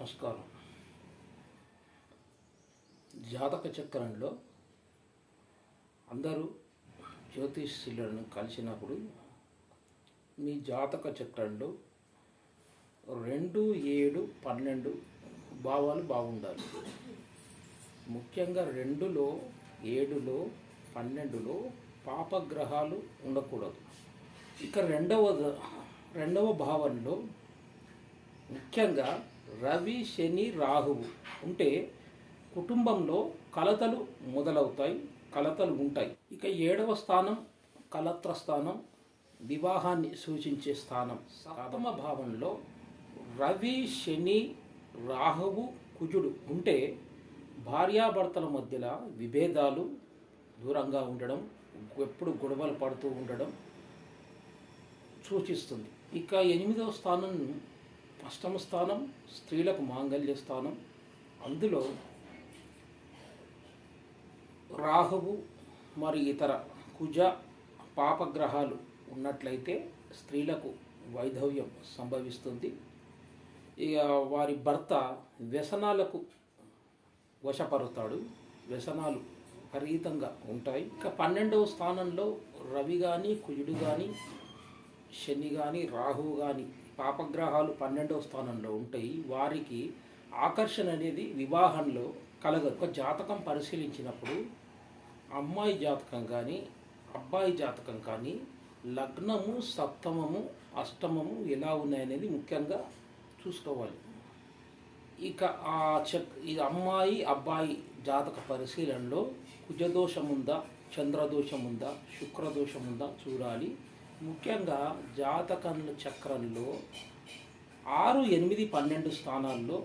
నమస్కారం. జాతక చక్రంలో అందరూ జ్యోతిష్యులను కలిసినప్పుడు మీ జాతక చక్రంలో 2, 7, 12 భావాలు బాగుండాలి. ముఖ్యంగా 2లో, 7లో, 12లో పాపగ్రహాలు ఉండకూడదు. ఇక రెండవ భావంలో ముఖ్యంగా రవి, శని, రాహువు ఉంటే కుటుంబంలో కలతలు మొదలవుతాయి, కలతలు ఉంటాయి. ఇక 7వ స్థానం కలత్ర స్థానం, వివాహాన్ని సూచించే స్థానం. 7వ భావంలో రవి, శని, రాహువు, కుజుడు ఉంటే భార్యాభర్తల మధ్యలో విభేదాలు, దూరంగా ఉండడం, ఎప్పుడు గొడవలు పడుతూ ఉండడం సూచిస్తుంది. ఇక 8వ స్థానం అష్టమ స్థానం, స్త్రీలకు మాంగళ్య స్థానం. అందులో రాహువు మరి ఇతర కుజ పాపగ్రహాలు ఉన్నట్లయితే స్త్రీలకు వైధవ్యం సంభవిస్తుంది. ఇక వారి భర్త వ్యసనాలకు వశపరుతాడు, వ్యసనాలు విపరీతంగా ఉంటాయి. ఇక 12వ స్థానంలో రవి కానీ, కుజుడు కానీ, శని కానీ, రాహువు కానీ పాపగ్రహాలు 12వ స్థానంలో ఉంటాయి. వారికి ఆకర్షణ అనేది వివాహంలో కలగదు. ఒక జాతకం పరిశీలించినప్పుడు అమ్మాయి జాతకం కానీ, అబ్బాయి జాతకం కానీ లగ్నము, సప్తమము, అష్టమము ఎలా ఉన్నాయనేది ముఖ్యంగా చూసుకోవాలి. ఇక ఈ అమ్మాయి, అబ్బాయి జాతక పరిశీలనలో కుజదోషం ఉందా, చంద్రదోషం ఉందా, శుక్రదోషం ఉందా చూడాలి. ముఖ్యంగా జాతకంలో చక్రంలో 6, 8, 12 స్థానాల్లో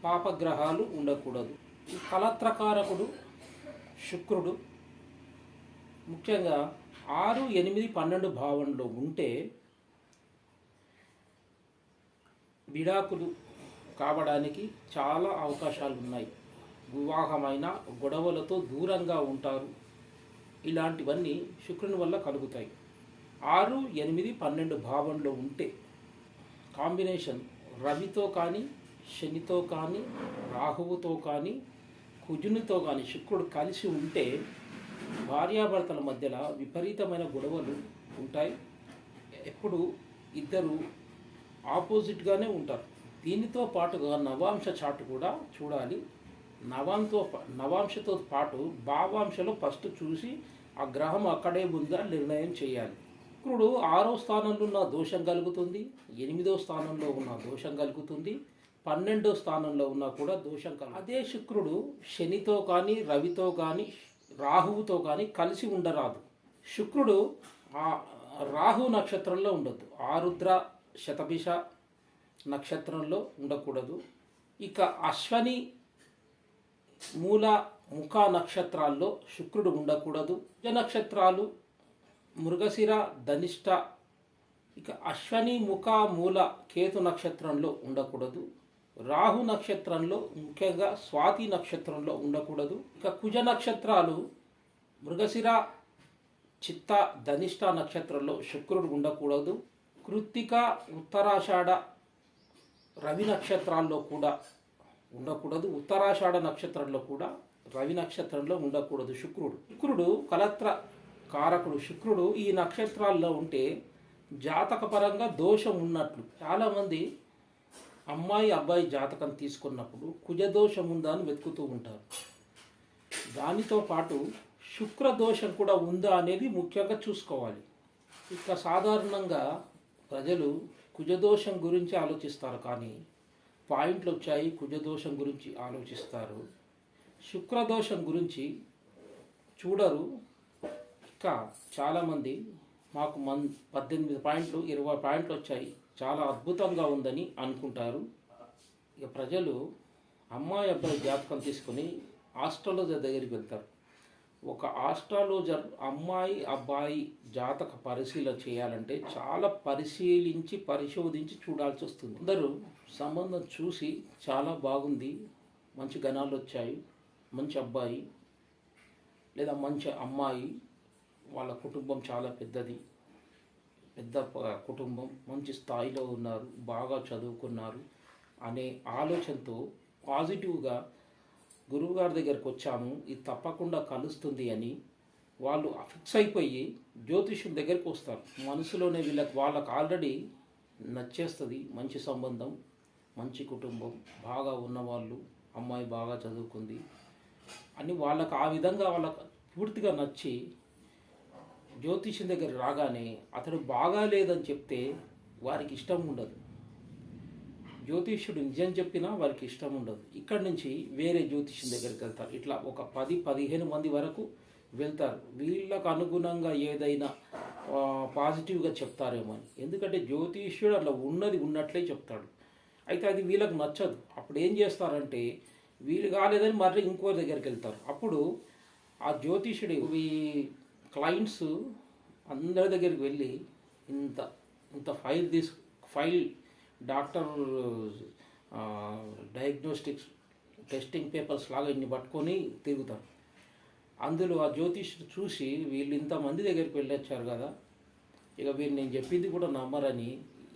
పాపగ్రహాలు ఉండకూడదు. ఈ కలత్రకారకుడు శుక్రుడు ముఖ్యంగా 6, 8, 12 భావంలో ఉంటే విడాకులు కావడానికి చాలా అవకాశాలు ఉన్నాయి. వివాహమైన గొడవలతో దూరంగా ఉంటారు. ఇలాంటివన్నీ శుక్రుని వల్ల కలుగుతాయి. 6, 8, 12 భావంలో ఉంటే కాంబినేషన్ రవితో కానీ, శనితో కానీ, రాహువుతో కానీ, కుజునితో కానీ శుక్రుడు కలిసి ఉంటే భార్యాభర్తల మధ్యలో విపరీతమైన గొడవలు ఉంటాయి. ఎప్పుడు ఇద్దరు ఆపోజిట్గానే ఉంటారు. దీనితో పాటుగా నవాంశ చార్ట్ కూడా చూడాలి. నవాంశతో పాటు భావాంశలో ఫస్ట్ చూసి ఆ గ్రహం అక్కడే ఉందా నిర్ణయం చేయాలి. శుక్రుడు 6వ స్థానంలో ఉన్న దోషం కలుగుతుంది, 8వ స్థానంలో ఉన్న దోషం కలుగుతుంది, 12వ స్థానంలో ఉన్నా కూడా దోషం కలుగుతుంది. అదే శుక్రుడు శనితో కానీ, రవితో కానీ, రాహువుతో కానీ కలిసి ఉండరాదు. శుక్రుడు రాహు నక్షత్రంలో ఉండొద్దు, ఆరుద్ర, శతభిష నక్షత్రంలో ఉండకూడదు. ఇక అశ్వని, మూల, ముఖ నక్షత్రాల్లో శుక్రుడు ఉండకూడదు. నక్షత్రాలు మృగశిర, ధనిష్ట, ఇక అశ్వని, ముఖ, మూల, కేతు నక్షత్రంలో ఉండకూడదు. రాహు నక్షత్రంలో ముఖ్యంగా స్వాతి నక్షత్రంలో ఉండకూడదు. ఇక కుజ నక్షత్రాలు మృగశిర, చిత్త, ధనిష్ట నక్షత్రంలో శుక్రుడు ఉండకూడదు. కృత్తిక, ఉత్తరాషాఢ, రవి నక్షత్రాల్లో కూడా ఉండకూడదు. ఉత్తరాషాఢ నక్షత్రంలో కూడా రవి నక్షత్రంలో ఉండకూడదు శుక్రుడు కలత్ర కారకుడు. శుక్రుడు ఈ నక్షత్రాల్లో ఉంటే జాతకపరంగా దోషం ఉన్నట్లు. చాలామంది అమ్మాయి, అబ్బాయి జాతకం తీసుకున్నప్పుడు కుజదోషం ఉందా అని వెతుకుతూ ఉంటారు. దానితో పాటు శుక్రదోషం కూడా ఉందా అనేది ముఖ్యంగా చూసుకోవాలి. ఇక సాధారణంగా ప్రజలు కుజదోషం గురించి ఆలోచిస్తారు, కానీ పాయింట్లు వచ్చాయి కుజదోషం గురించి ఆలోచిస్తారు, శుక్రదోషం గురించి చూడరు. ఇంకా చాలామంది మాకు 18 పాయింట్లు, 20 పాయింట్లు వచ్చాయి, చాలా అద్భుతంగా ఉందని అనుకుంటారు. ఇక ప్రజలు అమ్మాయి, అబ్బాయి జాతకం తీసుకొని ఆస్ట్రాలజర్ దగ్గరికి వెళ్తారు. ఒక ఆస్ట్రాలజర్ అమ్మాయి, అబ్బాయి జాతక పరిశీలన చేయాలంటే చాలా పరిశోధించి చూడాల్సి వస్తుంది. అందరూ సంబంధం చూసి చాలా బాగుంది, మంచి గణాలు వచ్చాయి, మంచి అబ్బాయి లేదా మంచి అమ్మాయి, వాళ్ళ కుటుంబం చాలా పెద్దది, పెద్ద కుటుంబం, మంచి స్థాయిలో ఉన్నారు, బాగా చదువుకున్నారు, అనే ఆలోచనతో పాజిటివ్గా గురువుగారి దగ్గరికి వచ్చాము, ఇది తప్పకుండా కలుస్తుంది అని వాళ్ళు ఫిక్స్ అయిపోయి జ్యోతిష్యుల దగ్గరికి వస్తారు. మనసులోనే వాళ్ళకి ఆల్రెడీ నచ్చేస్తుంది. మంచి సంబంధం, మంచి కుటుంబం, బాగా ఉన్నవాళ్ళు, అమ్మాయి బాగా చదువుకుంది అని వాళ్ళకి ఆ విధంగా వాళ్ళకు పూర్తిగా నచ్చి జ్యోతిష్యం దగ్గర రాగానే అతడు బాగాలేదని చెప్తే వారికి ఇష్టం ఉండదు. జ్యోతిష్యుడు నిజం చెప్పినా వారికి ఇష్టం ఉండదు. ఇక్కడి నుంచి వేరే జ్యోతిష్యం దగ్గరికి వెళ్తారు. ఇట్లా ఒక 10-15 మంది వరకు వెళ్తారు. వీళ్ళకు అనుగుణంగా ఏదైనా పాజిటివ్గా చెప్తారేమో అని. ఎందుకంటే జ్యోతిష్యుడు అట్లా ఉన్నది ఉన్నట్లే చెప్తాడు. అయితే అది వీళ్ళకి నచ్చదు. అప్పుడు ఏం చేస్తారంటే వీళ్ళు కాలేదని మళ్ళీ ఇంకో దగ్గరికి వెళ్తారు. అప్పుడు ఆ జ్యోతిష్యుడు ఈ క్లయింట్స్ అందరి దగ్గరికి వెళ్ళి ఇంత ఇంత file doctor diagnostics testing papers లాగా ఇన్ని పట్టుకొని తిరుగుతారు. అందులో ఆ జ్యోతిష్యుడు చూసి వీళ్ళు ఇంతమంది దగ్గరికి వెళ్ళొచ్చారు కదా, ఇక వీళ్ళు నేను చెప్పింది కూడా నమ్మరని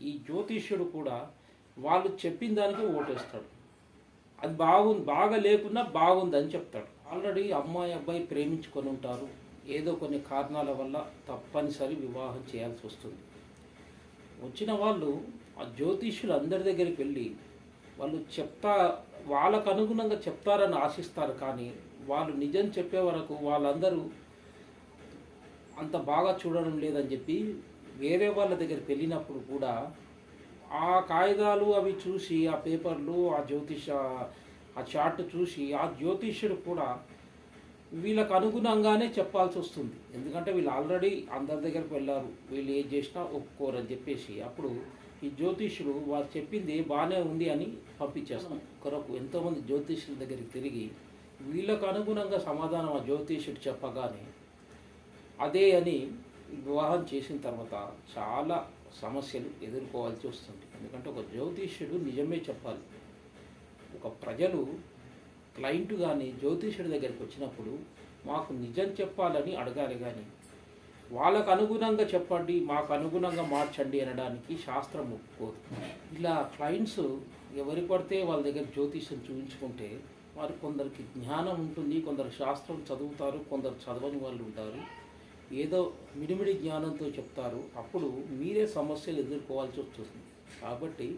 ఈ జ్యోతిష్యుడు కూడా వాళ్ళు చెప్పిన దానికి ఓటేస్తాడు. అది బాగా లేకున్నా బాగుందని చెప్తాడు. ఆల్రెడీ అమ్మాయి అబ్బాయి ప్రేమించుకొని ఉంటారు. ఏదో కొన్ని కారణాల వల్ల తప్పనిసరి వివాహం చేయాల్సి వస్తుంది. వచ్చిన వాళ్ళు ఆ జ్యోతిష్యులు అందరి దగ్గరికి వెళ్ళి వాళ్ళు వాళ్ళకు అనుగుణంగా చెప్తారని ఆశిస్తారు. కానీ వాళ్ళు నిజం చెప్పే వరకు వాళ్ళందరూ అంత బాగా చూడడం లేదని చెప్పి వేరే వాళ్ళ దగ్గరికి వెళ్ళినప్పుడు కూడా ఆ కాగితాలు అవి చూసి ఆ పేపర్లు ఆ చార్ట్ చూసి ఆ జ్యోతిష్యుడు కూడా వీళ్ళకు అనుగుణంగానే చెప్పాల్సి వస్తుంది. ఎందుకంటే వీళ్ళు ఆల్రెడీ అందరి దగ్గరికి వెళ్ళారు, వీళ్ళు ఏం చేసినా ఒప్పుకోరని చెప్పేసి అప్పుడు ఈ జ్యోతిష్యుడు వారు చెప్పింది బాగానే ఉంది అని పంపించేస్తాం. కొరకు ఎంతోమంది జ్యోతిష్యుల దగ్గరికి తిరిగి వీళ్ళకు అనుగుణంగా సమాధానం ఆ జ్యోతిష్యుడు చెప్పగానే అదే అని వివాహం చేసిన తర్వాత చాలా సమస్యలు ఎదుర్కోవాల్సి వస్తుంది. ఎందుకంటే ఒక జ్యోతిష్యుడు నిజమే చెప్పాలి. ఒక ప్రజలు క్లయింట్ కానీ జ్యోతిష్యుడి దగ్గరికి వచ్చినప్పుడు మాకు నిజం చెప్పాలని అడగాలి, కానీ వాళ్ళకు అనుగుణంగా చెప్పండి, మాకు అనుగుణంగా మార్చండి అనడానికి శాస్త్రం ఒప్పుకోదు. ఇలా క్లయింట్స్ ఎవరికి పడితే వాళ్ళ దగ్గర జ్యోతిష్యం చూపించుకుంటే వారు కొందరికి జ్ఞానం ఉంటుంది, కొందరు శాస్త్రం చదువుతారు, కొందరు చదవని వాళ్ళు ఉంటారు, ఏదో మిడిమిడి జ్ఞానంతో చెప్తారు. అప్పుడు మీరే సమస్యలు ఎదుర్కోవాల్సి వస్తుంది. కాబట్టి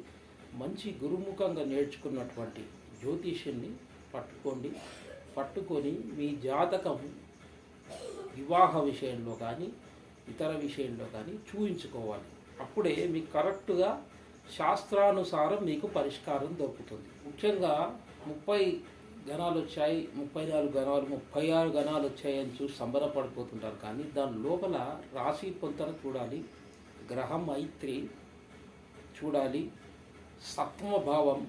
మంచి గురుముఖంగా నేర్చుకున్నటువంటి జ్యోతిష్యుని పట్టుకొని మీ జాతకం వివాహ విషయంలో కానీ ఇతర విషయంలో కానీ చూయించుకోవాలి. అప్పుడే మీకు కరెక్ట్గా శాస్త్రానుసారం మీకు పరిష్కారం దొరుకుతుంది. ముఖ్యంగా 30 గణాలు వచ్చాయి, 34 గణాలు, 36 గణాలు వచ్చాయని చూసి సంబరపడిపోతుంటారు. కానీ దాని లోపల రాశి పొంతన చూడాలి, గ్రహం మైత్రి చూడాలి, సప్తమ భావం,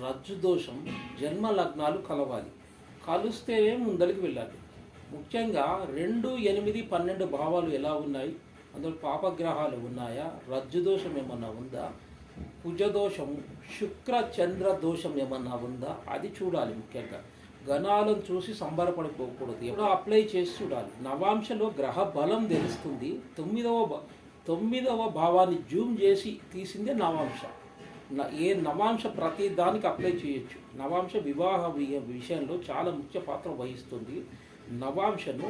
రజ్జు దోషం, జన్మ లగ్నాలు కలవాలి. కలిస్తేనే ముందరికి వెళ్ళాలి. ముఖ్యంగా 2, 8, 12 భావాలు ఎలా ఉన్నాయి, అందులో పాపగ్రహాలు ఉన్నాయా, రజ్జు దోషం ఏమన్నా ఉందా, కుజదోషం, శుక్ర చంద్ర దోషం ఏమన్నా ఉందా, అది చూడాలి. ముఖ్యంగా గణాలను చూసి సంబరపడిపోకూడదు, ఎప్పుడో అప్లై చేసి చూడాలి. నవాంశలో గ్రహ బలం తెలుస్తుంది. 9వ భావాన్ని జూమ్ చేసి తీసిందే నవాంశ. ఏ నవాంశ ప్రతి దానికి అప్లై చేయొచ్చు. నవాంశ వివాహ విషయంలో చాలా ముఖ్య పాత్ర వహిస్తుంది. నవాంశను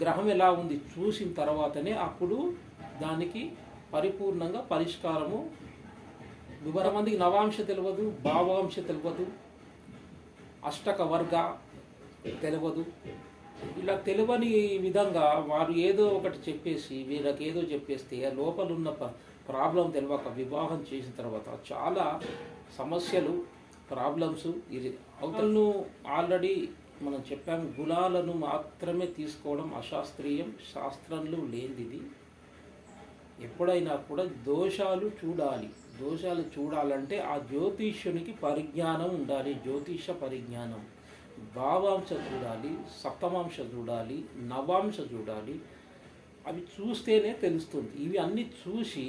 గ్రహం ఎలా ఉంది చూసిన తర్వాతనే అప్పుడు దానికి పరిపూర్ణంగా పరిష్కారము. మందికి నవాంశ తెలియదు, భావాంశ తెలియదు, అష్టక వర్గ తెలియదు. ఇలా తెలియని విధంగా వారు ఏదో ఒకటి చెప్పేసి వీళ్ళకి ఏదో చెప్పేస్తే లోపల ఉన్న ప్రాబ్లం తెలియక వివాహం చేసిన తర్వాత చాలా సమస్యలు, ప్రాబ్లమ్స్ ఇది అవతలను. ఆల్రెడీ మనం చెప్పాము, గుణాలను మాత్రమే తీసుకోవడం అశాస్త్రీయం, శాస్త్రంలో లేనిది. ఎప్పుడైనా కూడా దోషాలు చూడాలి. దోషాలు చూడాలంటే ఆ జ్యోతిష్యునికి పరిజ్ఞానం ఉండాలి, జ్యోతిష పరిజ్ఞానం. భావాంశ చూడాలి, సప్తమాంశ చూడాలి, నవాంశ చూడాలి. అవి చూస్తేనే తెలుస్తుంది. ఇవి అన్నీ చూసి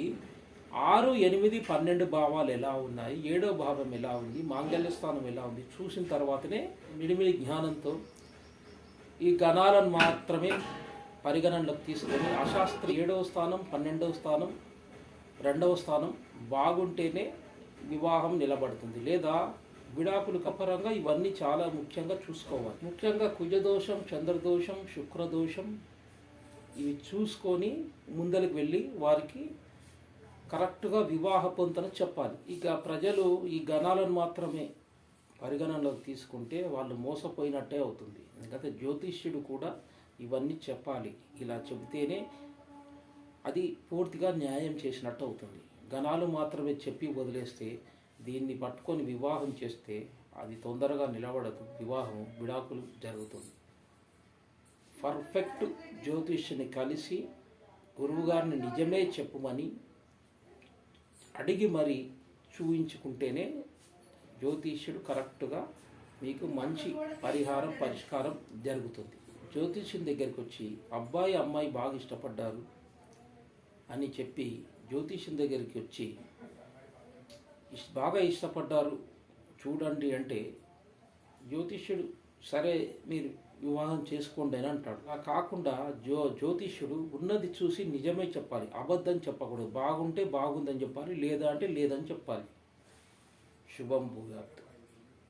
6, 8, 12 భావాలు ఎలా ఉన్నాయి, 7వ భావం ఎలా ఉంది, మాంగళ్య స్థానం ఎలా ఉంది చూసిన తర్వాతనే మిడిమిడి జ్ఞానంతో ఈ గణాలను మాత్రమే పరిగణనలోకి తీసుకొని అశాస్త్ర 7వ స్థానం, 12వ స్థానం, 2వ స్థానం బాగుంటేనే వివాహం నిలబడుతుంది. లేదా విడాకులు పరంగా ఇవన్నీ చాలా ముఖ్యంగా చూసుకోవాలి. ముఖ్యంగా కుజదోషం, చంద్రదోషం, శుక్రదోషం ఇవి చూసుకొని ముందరికి వెళ్ళి వారికి కరెక్ట్గా వివాహ పొంతన చెప్పాలి. ఇక ప్రజలు ఈ గణాలను మాత్రమే పరిగణనలోకి తీసుకుంటే వాళ్ళు మోసపోయినట్టే అవుతుంది. ఎందుకంటే జ్యోతిష్యుడు కూడా ఇవన్నీ చెప్పాలి. ఇలా చెబితేనే అది పూర్తిగా న్యాయం చేసినట్టు అవుతుంది. గణాలు మాత్రమే చెప్పి వదిలేస్తే, దీన్ని పట్టుకొని వివాహం చేస్తే అది తొందరగా నిలబడదు, వివాహం విడాకులు జరుగుతుంది. పర్ఫెక్ట్ జ్యోతిష్యుని కలిసి గురువుగారిని నిజమే చెప్పుమని అడిగి మరీ చూయించుకుంటేనే జ్యోతిష్యుడు కరెక్ట్గా మీకు మంచి పరిష్కారం జరుగుతుంది. జ్యోతిష్యుని దగ్గరికి వచ్చి అబ్బాయి అమ్మాయి బాగా ఇష్టపడ్డారు అని చెప్పి జ్యోతిష్యుని దగ్గరికి వచ్చి బాగా ఇష్టపడ్డారు చూడండి అంటే జ్యోతిష్యుడు సరే మీరు వివాహం చేసుకోండి అని అంటాడు. అలా కాకుండా జ్యోతిష్యుడు ఉన్నది చూసి నిజమే చెప్పాలి, అబద్ధం చెప్పకూడదు. బాగుంటే బాగుందని చెప్పాలి, లేదా అంటే లేదని చెప్పాలి. శుభం భూయాత్.